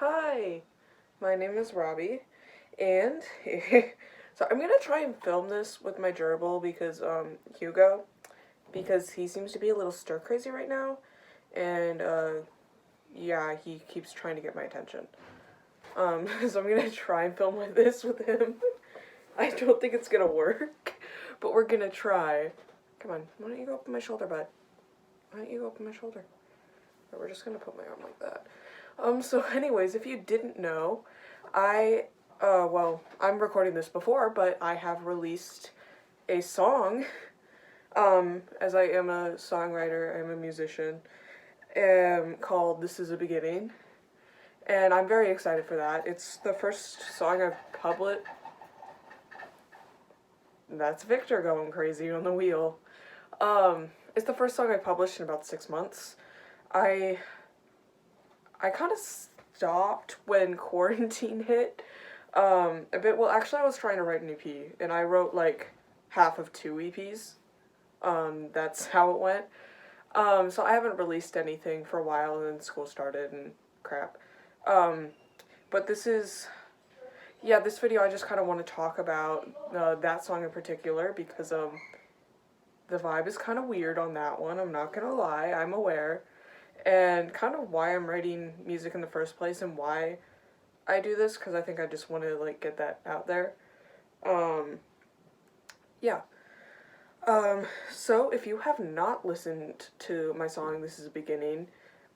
Hi, my name is Robbie, and so I'm gonna try and film this with my gerbil because Hugo, because he seems to be a little stir crazy right now, and yeah, he keeps trying to get my attention. So I'm gonna try and film like this with him. I don't think it's gonna work, but we're gonna try. Come on, why don't you go up on my shoulder, bud? Why don't you go up on my shoulder? Or we're just gonna put my arm like that. So anyways, if you didn't know, I, I'm recording this before, but I have released a song, as I am a songwriter, I'm a musician, called This Is a Beginning, and I'm very excited for that. It's the first song I've published. That's Victor going crazy on the wheel. It's the first song I published in about 6 months. I kind of stopped when quarantine hit. A bit. Well, actually, I was trying to write an EP, and I wrote like half of two EPs. That's how it went. So I haven't released anything for a while, and then school started and crap. Um, but this video I just kind of want to talk about that song in particular because the vibe is kind of weird on that one. I'm not gonna lie, I'm aware, and kind of why I'm writing music in the first place and why I do this because I think I just want to like get that out there. Um, yeah. So if you have not listened to my song "This Is a Beginning,"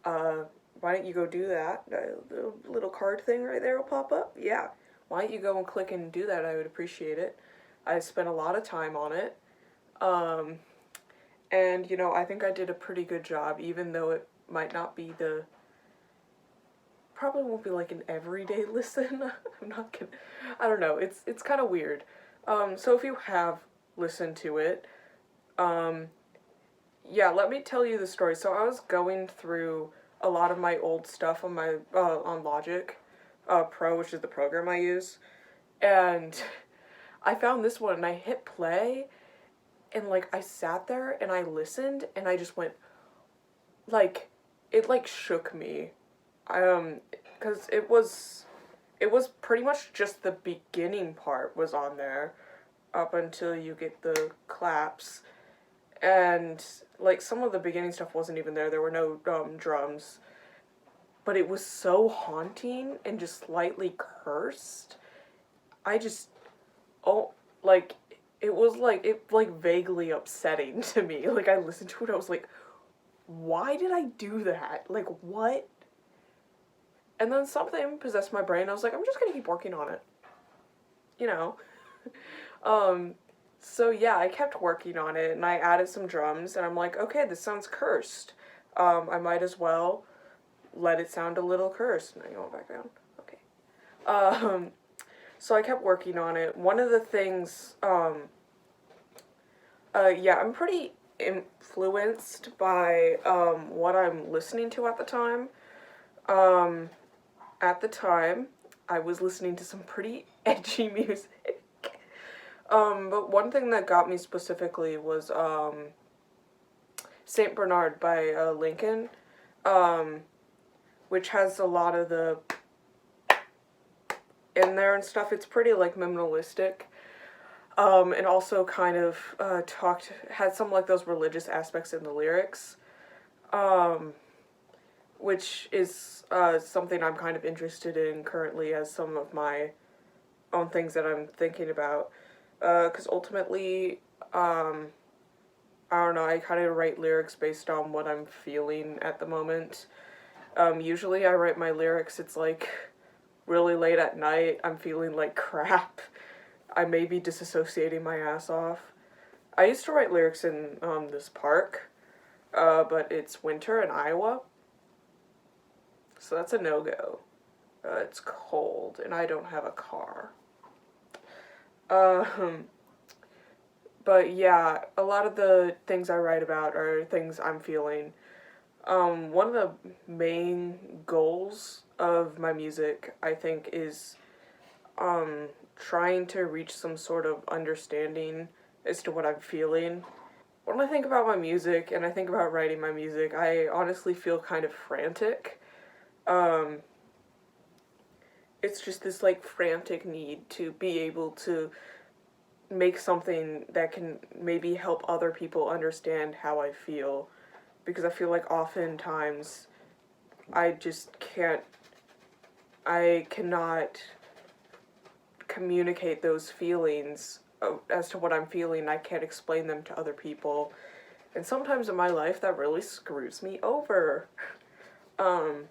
why don't you go do that? The little card thing right there will pop up. Yeah. Why don't you go and click and do that? I would appreciate it. I spent a lot of time on it. Um, and I think I did a pretty good job, even though it might not be probably won't be like an everyday listen. I'm not gonna, I don't know. It's kind of weird. So if you have listened to it, um, yeah, let me tell you the story. So I was going through a lot of my old stuff on my on Logic Pro, which is the program I use, and I found this one and I hit play, and like I sat there and I listened and I just went like it like shook me. Because it was pretty much just the beginning part was on there up until you get the claps, and like some of the beginning stuff wasn't even there. There were no drums, but it was so haunting and just slightly cursed. I just oh like it was like vaguely upsetting to me. Like I listened to it, I was like, why did I do that? Like what? And then something possessed my brain. I was like, I'm just gonna keep working on it. You know? um, so yeah, I kept working on it and I added some drums and I'm like, okay, this sounds cursed. I might as well let it sound a little cursed. Now you want back down? Okay. Um, so I kept working on it. One of the things, yeah, I'm pretty influenced by, what I'm listening to at the time. Um, at the time, I was listening to some pretty edgy music. But one thing that got me specifically was Saint Bernard by Lincoln, um, which has a lot of the in there and stuff. It's pretty like minimalistic, and also kind of had some like those religious aspects in the lyrics, um, which is something I'm kind of interested in currently as some of my own things that I'm thinking about. Because ultimately, I don't know, I kind of write lyrics based on what I'm feeling at the moment. Usually I write my lyrics, it's like really late at night, I'm feeling like crap. I may be disassociating my ass off. I used to write lyrics in this park, but it's winter in Iowa, so that's a no-go. It's cold, and I don't have a car. Um, but yeah, a lot of the things I write about are things I'm feeling. One of the main goals of my music, I think, is trying to reach some sort of understanding as to what I'm feeling. When I think about my music and I think about writing my music, I honestly feel kind of frantic. Um, it's just this like frantic need to be able to make something that can maybe help other people understand how I feel, because I feel like oftentimes I just can't, I cannot communicate those feelings as to what I'm feeling. I can't explain them to other people. And sometimes in my life that really screws me over. Um,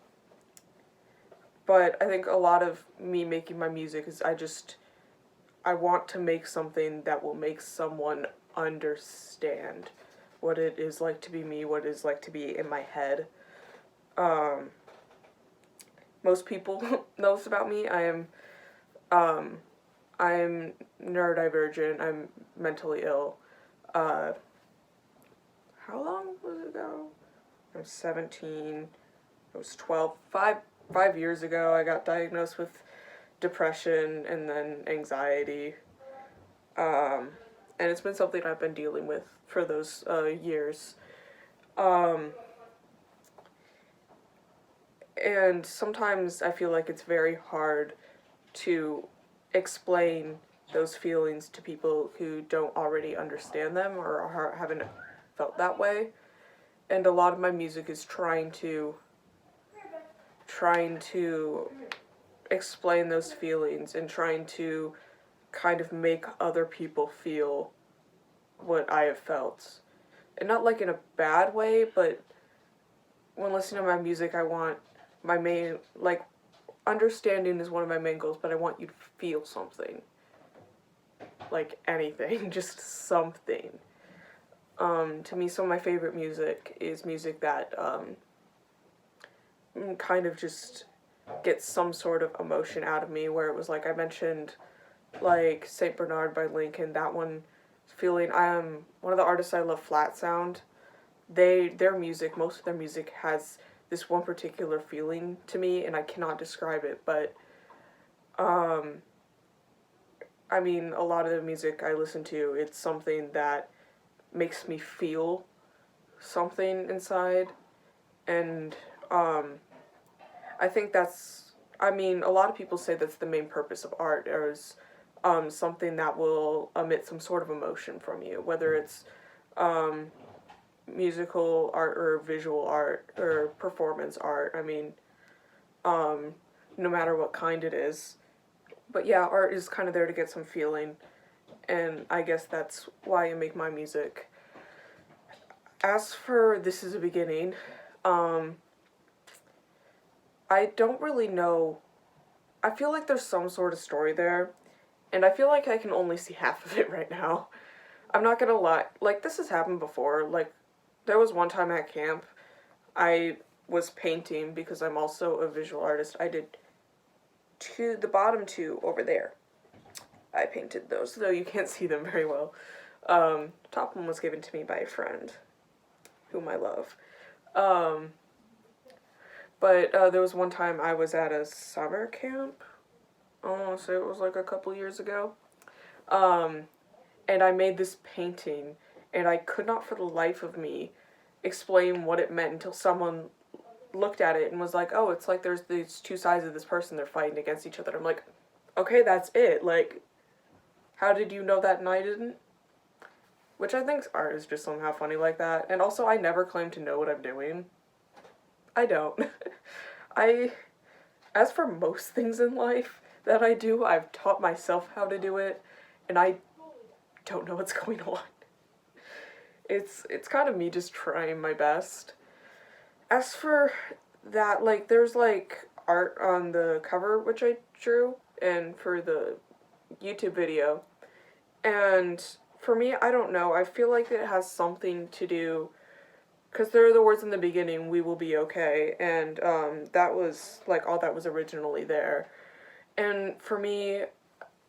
but I think a lot of me making my music is I want to make something that will make someone understand what it is like to be me, what it is like to be in my head. Um, Most people knows about me. Um, I'm neurodivergent. I'm mentally ill. Uh, how long was it ago? I was 17. I was 12. 5 years ago, I got diagnosed with depression and then anxiety. Um, and it's been something I've been dealing with for those years. Um, and sometimes I feel like it's very hard to explain those feelings to people who don't already understand them or haven't felt that way. And a lot of my music is trying to explain those feelings and trying to kind of make other people feel what I have felt. And not like in a bad way, but when listening to my music, I want my main, like, understanding is one of my main goals, but I want you to feel something. Like anything, just something. To me, some of my favorite music is music that kind of just gets some sort of emotion out of me, where it was like I mentioned, like Saint Bernard by Lincoln, that one feeling. One of the artists I love, Flat Sound. Their music, most of their music has this one particular feeling to me, and I cannot describe it, but I mean, a lot of the music I listen to, it's something that makes me feel something inside, and I think I mean, a lot of people say that's the main purpose of art, is something that will emit some sort of emotion from you, whether it's um, musical art or visual art or performance art. I mean, no matter what kind it is. But yeah, art is kind of there to get some feeling, and I guess that's why I make my music. As for This Is a Beginning, um, I don't really know. I feel like there's some sort of story there, and I feel like I can only see half of it right now. I'm not gonna lie, like, this has happened before. Like, there was one time at camp, I was painting because I'm also a visual artist. I did the bottom two over there. I painted those, though you can't see them very well. Top one was given to me by a friend, whom I love. Um, but there was one time I was at a summer camp. I want to say it was like a couple years ago. Um, and I made this painting, and I could not for the life of me explain what it meant until someone looked at it and was like, oh, it's like there's these two sides of this person, they're fighting against each other. I'm like, okay, that's it. Like, how did you know that and I didn't? Which I think art is just somehow funny like that. And also, I never claim to know what I'm doing. I don't. I, as for most things in life that I do, I've taught myself how to do it, and I don't know what's going on. It's kind of me just trying my best. As for that, like, there's like art on the cover which I drew, and for the YouTube video. And for me, I don't know. I feel like it has something to do, because there are the words in the beginning, "We will be okay," and that was like all that was originally there. And for me,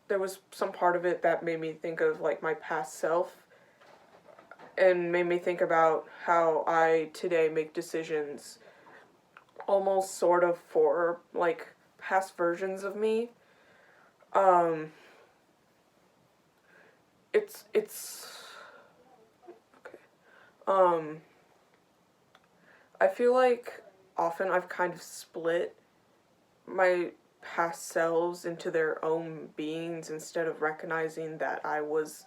there was some part of it that made me think of like my past self, and made me think about how I today make decisions almost sort of for like past versions of me. Um, it's okay. Um, I feel like often I've kind of split my past selves into their own beings instead of recognizing that I was,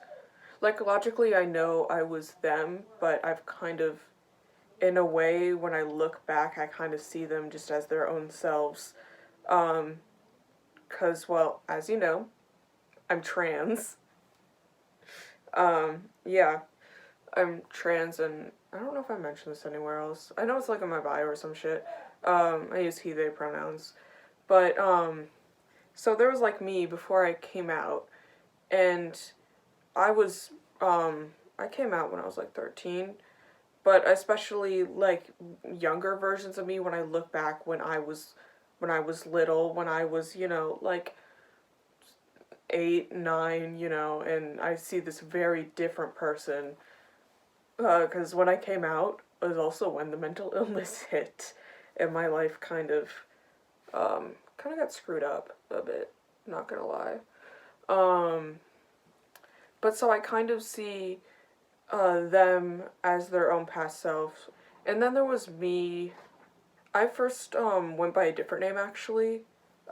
like, logically I know I was them, but I've kind of, in a way, when I look back, I kind of see them just as their own selves. Because, well, as you know, I'm trans. Yeah, I'm trans, and I don't know if I mentioned this anywhere else. I know it's like in my bio or some shit. I use he, they pronouns. But, so there was like me before I came out, and I was, I came out when I was like 13, but especially like younger versions of me when I look back when I was little, when I was, you know, like 8, 9, you know, and I see this very different person. Because when I came out was also when the mental illness hit, and my life kind of got screwed up a bit. Not gonna lie. Um, but so I kind of see them as their own past selves, and then there was me. I first went by a different name actually.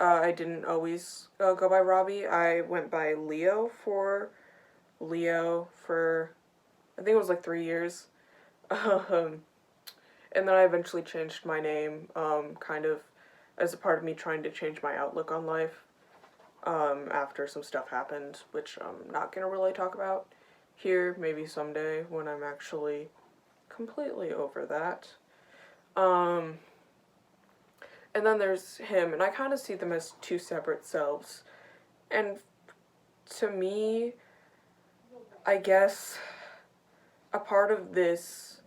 I didn't always go by Robbie. I went by Leo for I think it was like 3 years. Um, and then I eventually changed my name, kind of as a part of me trying to change my outlook on life, after some stuff happened, which I'm not gonna really talk about here, maybe someday when I'm actually completely over that. Um, and then there's him, and I kind of see them as two separate selves. And to me, I guess a part of this,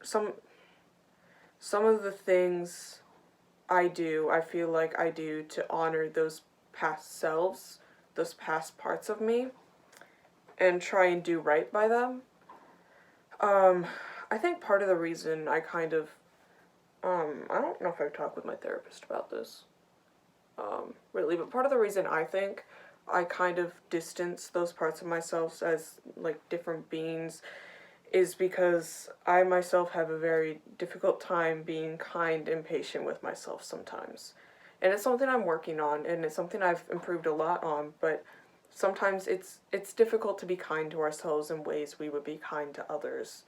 some some of the things I feel like I do to honor those past selves, those past parts of me, and try and do right by them. Um, I think part of the reason I kind of, I don't know if I've talked with my therapist about this, really, but part of the reason I think I kind of distance those parts of myself as, like, different beings is because I myself have a very difficult time being kind and patient with myself sometimes. And it's something I'm working on, and it's something I've improved a lot on, but sometimes it's difficult to be kind to ourselves in ways we would be kind to others.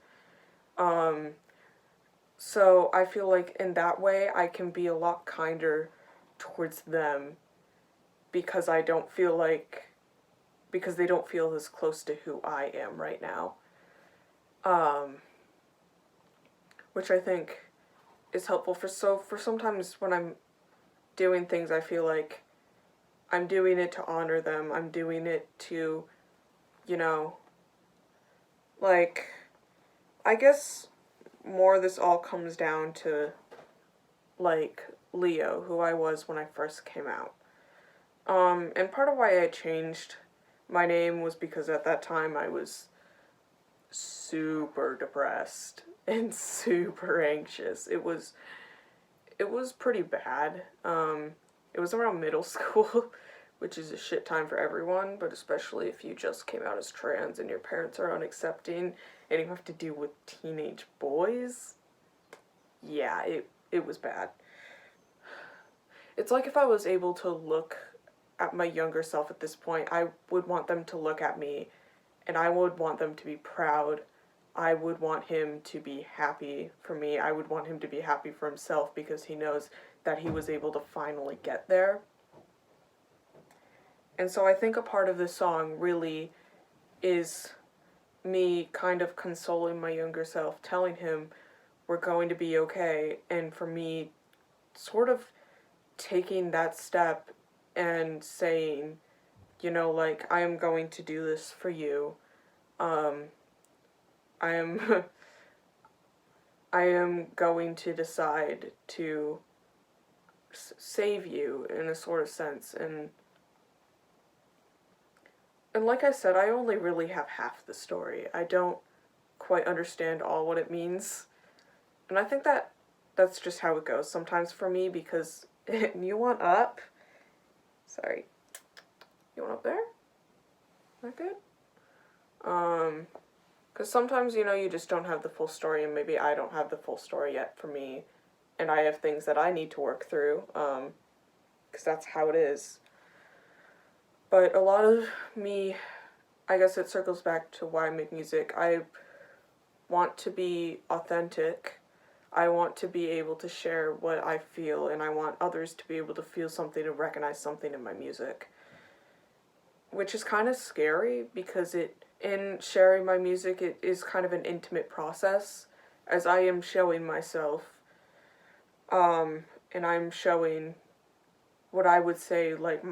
Um, so I feel like in that way I can be a lot kinder towards them because I don't feel like because they don't feel as close to who I am right now. Um, which I think is helpful for sometimes when I'm doing things I feel like I'm doing it to honor them. I'm doing it to, you know, like, I guess more this all comes down to, like, Leo, who I was when I first came out. And part of why I changed my name was because at that time I was super depressed and super anxious. It was pretty bad. It was around middle school, which is a shit time for everyone, but especially if you just came out as trans and your parents are unaccepting and you have to deal with teenage boys. Yeah, it was bad. It's like if I was able to look at my younger self at this point, I would want them to look at me and I would want them to be proud. I would want him to be happy for me. I would want him to be happy for himself because he knows that he was able to finally get there. And so I think a part of this song really is me kind of consoling my younger self, telling him we're going to be okay, and for me sort of taking that step and saying, you know, like, I am going to do this for you. Um, I am I am going to decide to save you in a sort of sense, and like I said, I only really have half the story. I don't quite understand all what it means. And I think that's just how it goes sometimes for me because you want up? Sorry. You want up there? That good? Because sometimes, you know, you just don't have the full story, and maybe I don't have the full story yet for me, and I have things that I need to work through, because because that's how it is. But a lot of me, I guess it circles back to why I make music. I want to be authentic. I want to be able to share what I feel, and I want others to be able to feel something and recognize something in my music. Which is kind of scary because in sharing my music, it is kind of an intimate process, as I am showing myself, and I'm showing what I would say, like,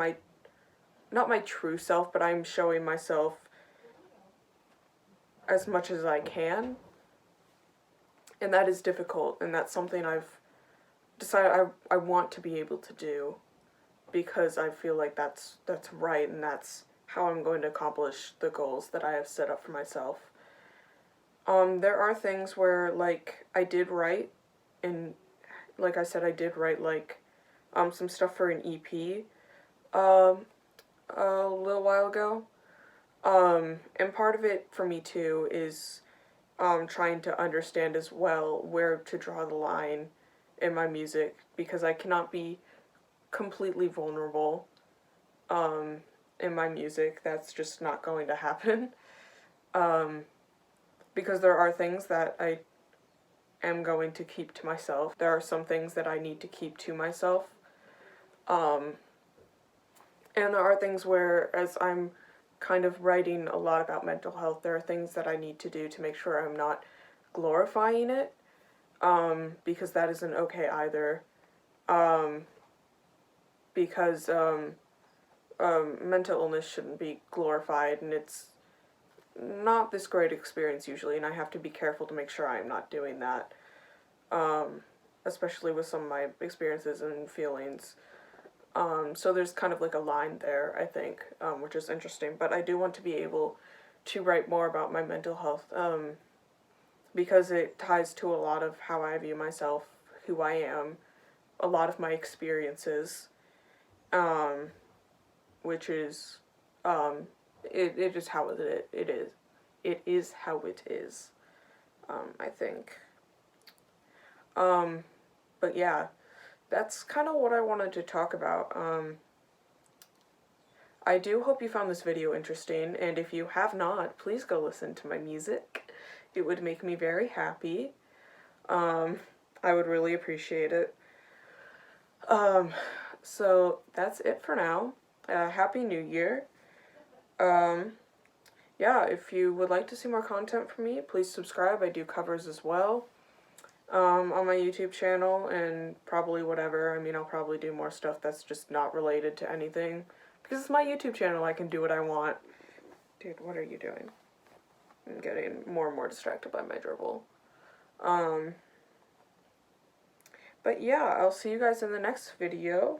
not my true self, but I'm showing myself as much as I can, and that is difficult, and that's something I've decided I want to be able to do, because I feel like that's right, and that's how I'm going to accomplish the goals that I have set up for myself. There are things where, like, I did write, and like I said, I did write, like, some stuff for an EP, a little while ago. And part of it for me too is, trying to understand as well where to draw the line in my music, because I cannot be completely vulnerable, in my music. That's just not going to happen. Because there are things that I am going to keep to myself. There are some things that I need to keep to myself. And there are things where, as I'm kind of writing a lot about mental health, there are things that I need to do to make sure I'm not glorifying it, because that isn't okay either. Because mental illness shouldn't be glorified, and it's not this great experience usually, and I have to be careful to make sure I'm not doing that, especially with some of my experiences and feelings. So there's kind of like a line there, I think, which is interesting, but I do want to be able to write more about my mental health, because it ties to a lot of how I view myself, who I am, a lot of my experiences, which is, it is how it is. It is how it is, I think. But yeah, that's kind of what I wanted to talk about. I do hope you found this video interesting, and if you have not, please go listen to my music. It would make me very happy. I would really appreciate it. So that's it for now. Happy New Year. Yeah, if you would like to see more content from me, please subscribe. I do covers as well, on my YouTube channel, and probably whatever. I mean, I'll probably do more stuff that's just not related to anything. Because it's my YouTube channel, I can do what I want. Dude, what are you doing? I'm getting more and more distracted by my dribble. But yeah, I'll see you guys in the next video.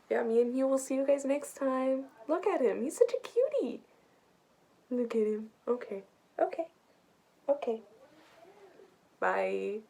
Yeah, me and you will see you guys next time. Look at him. He's such a cutie. Look at him. Okay. Okay. Okay. Bye.